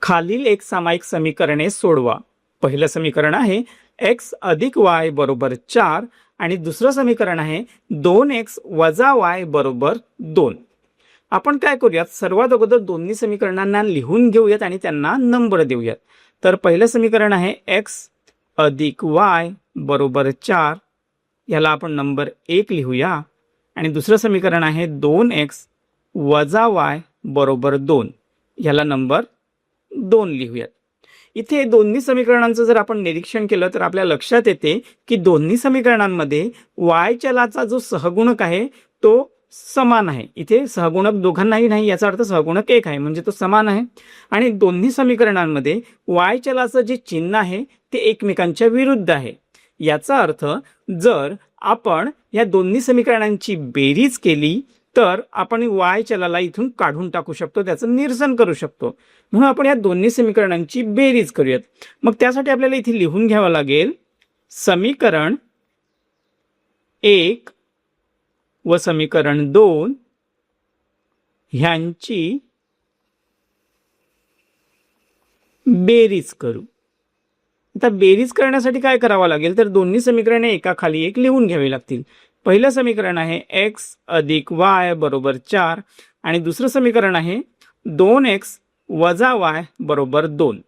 खालील एक सामायिक समीकरणे सोडवा। पहिलं समीकरण आहे x अधिक y बरोबर 4 आणि दुसरं समीकरण आहे 2x वजा y बरोबर 2। आपण काय करूयात, सर्वात अगोदर दोन्ही समीकरणांना लिहून घेऊयात आणि त्यांना नंबर देऊयात। तर पहिलं समीकरण आहे x अधिक y बरोबर 4, याला आपण नंबर 1 लिहूया। आणि दुसरं समीकरण आहे 2x वजा y बरोबर 2, याला नंबर 2 लिहूयात। इथे दोन्ही समीकरणांचं जर आपण निरीक्षण केलं तर आपल्या लक्षात येते की दोन्ही समीकरणांमध्ये y चलाचा जो सहगुणक आहे तो समान आहे। इथे सहगुणक दोघांनाही नाही, याचा अर्थ सहगुणक 1 आहे, म्हणजे तो समान आहे। आणि दोन्ही समीकरणांमध्ये y चलाचं जे चिन्ह आहे ते एकमेकांच्या विरुद्ध आहे। याचा अर्थ जर आपण या दोन्ही समीकरणांची बेरीज केली तर आपण y चलाला इथून काढून टाकू शकतो, त्याचं निरसन करू शकतो। म्हणून आपण या दोन्ही समीकरणांची बेरीज करूयात। मग त्यासाठी आपल्याला इथे लिहून घ्यावं लागेल समीकरण 1 व समीकरण 2 ह्यांची बेरीज करू। आता बेरीज करण्यासाठी काय करावं लागेल, तर दोन्ही समीकरणे एकाखाली एक लिहून घ्यावी लागतील। पहिलं समीकरण आहे x अधिक y बरोबर 4 आणि दुसरं समीकरण आहे 2x वजा y बरोबर 2।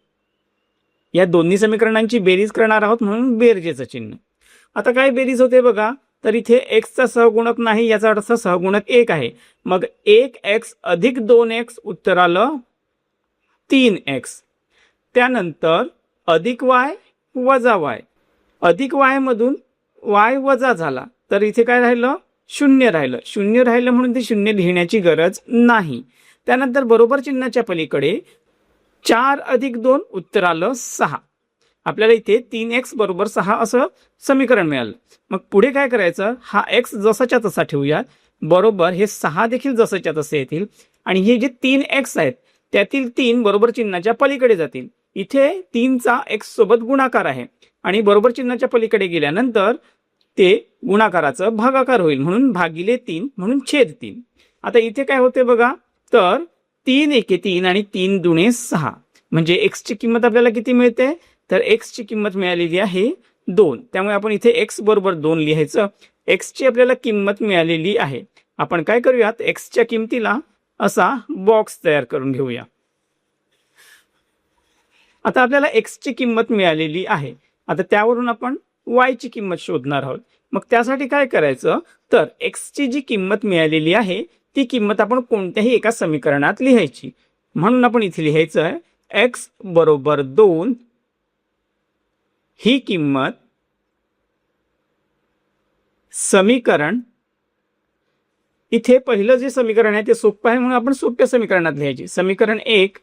या दोन्ही समीकरणांची बेरीज करणार आहोत, म्हणून बेरजेचं चिन्ह। आता काय बेरीज होते बघा, तर इथे x चा सहगुणक नाही, याचा अर्थ सहगुणक 1 आहे। मग 1x अधिक 2x उत्तर आलं 3x। त्यानंतर अधिक y वजा y, अधिक y मधून y वजा झाला तर इथे काय राहिलं, 0 राहिलं। 0 राहिलं म्हणून ते 0 लिहिण्याची गरज नाही। त्यानंतर बरोबर चिन्हाच्या पलीकडे 4 अधिक 2 उत्तर आलं 6। आपल्याला इथे 3x बरोबर 6 असं समीकरण मिळालं। मग पुढे काय करायचं, हा x जसाच्या तसा ठेवूया, बरोबर हे 6 देखील जसाच्या तसे येतील आणि हे जे 3x आहेत त्यातील 3 बरोबर चिन्हाच्या पलीकडे जातील। इथे 3 चा x सोबत गुणाकार आहे आणि बरोबर चिन्हाच्या पलीकडे गेल्यानंतर ते गुणाकाराचं भागाकार होईल, म्हणून भागिले 3 म्हणून छेद 3। आता इथे काय होते बघा, तर 3 एके 3 आणि 3 दुणे 6, म्हणजे x ची किंमत आपल्याला किती मिळते, तर x ची किंमत मिळालेली आहे 2। त्यामुळे आपण इथे x बरोबर 2 लिहायचं। x ची आपल्याला किंमत मिळालेली आहे। आपण काय करूयात, x च्या किमतीला असा बॉक्स तयार करून घेऊया। आता आपल्याला x ची किंमत मिळालेली आहे, आता त्यावरून आपण y ची किंमत शोधणार आहोत। मग त्यासाठी काय करायचं, तर x ची जी किंमत मिळालेली आहे ती किंमत आपण कोणत्याही एका समीकरणात लिहायची। म्हणून आपण इथे लिहायचं आहे x बरोबर 2 ही किंमत समीकरण, इथे पहिलं जे समीकरण आहे ते सोपं आहे म्हणून आपण सोप्या समीकरणात लिहायची। समीकरण 1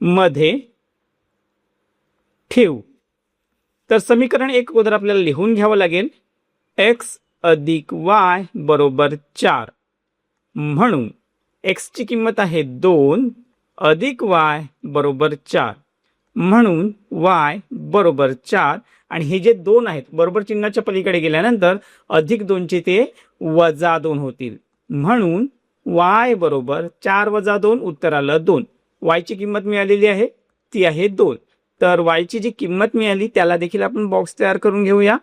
मध्ये ठेवू। तर समीकरण 1 अगोदर आपल्याला लिहून घ्यावं लागेल x अधिक y बरोबर 4, म्हणून x ची किंमत आहे 2 अधिक y बरोबर 4, म्हणून y बरोबर 4 आणि हे जे 2 आहेत बरोबर चिन्हाच्या पलीकडे गेल्यानंतर अधिक 2 चे ते वजा 2 होतील, म्हणून y बरोबर 4 वजा 2 उत्तर आलं 2। y ची किंमत मिळालेली आहे ती आहे 2। तर y ची जी किंमत मिळाली त्याला देखील आपण बॉक्स तयार करून घेऊया।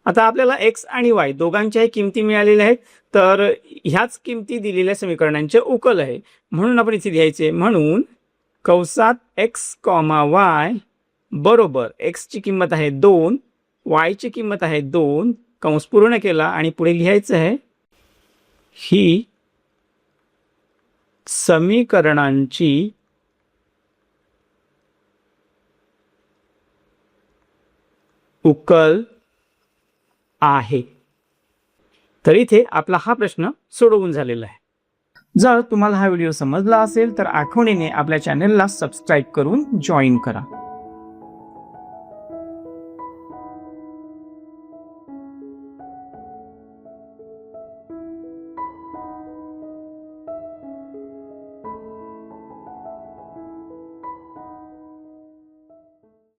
आता आपल्याला x आणि y दोघांच्याही किमती मिळालेल्या आहेत, तर ह्याच किमती दिलेल्या समीकरणांचे उकल आहे, म्हणून आपण इथे लिहायचे, म्हणून कंसात x, y बरोबर x ची किंमत आहे 2, y ची किंमत आहे 2, कंस पूर्ण केला आणि पुढे लिहायचं आहे ही समीकरणांची उकल आहे। तर इथे आपला हा प्रश्न सोडवून झालेला आहे। जर तुम्हाला हा व्हिडिओ समजला असेल तर आठवणीने आपल्या चॅनलला सबस्क्राईब करून जॉईन करा।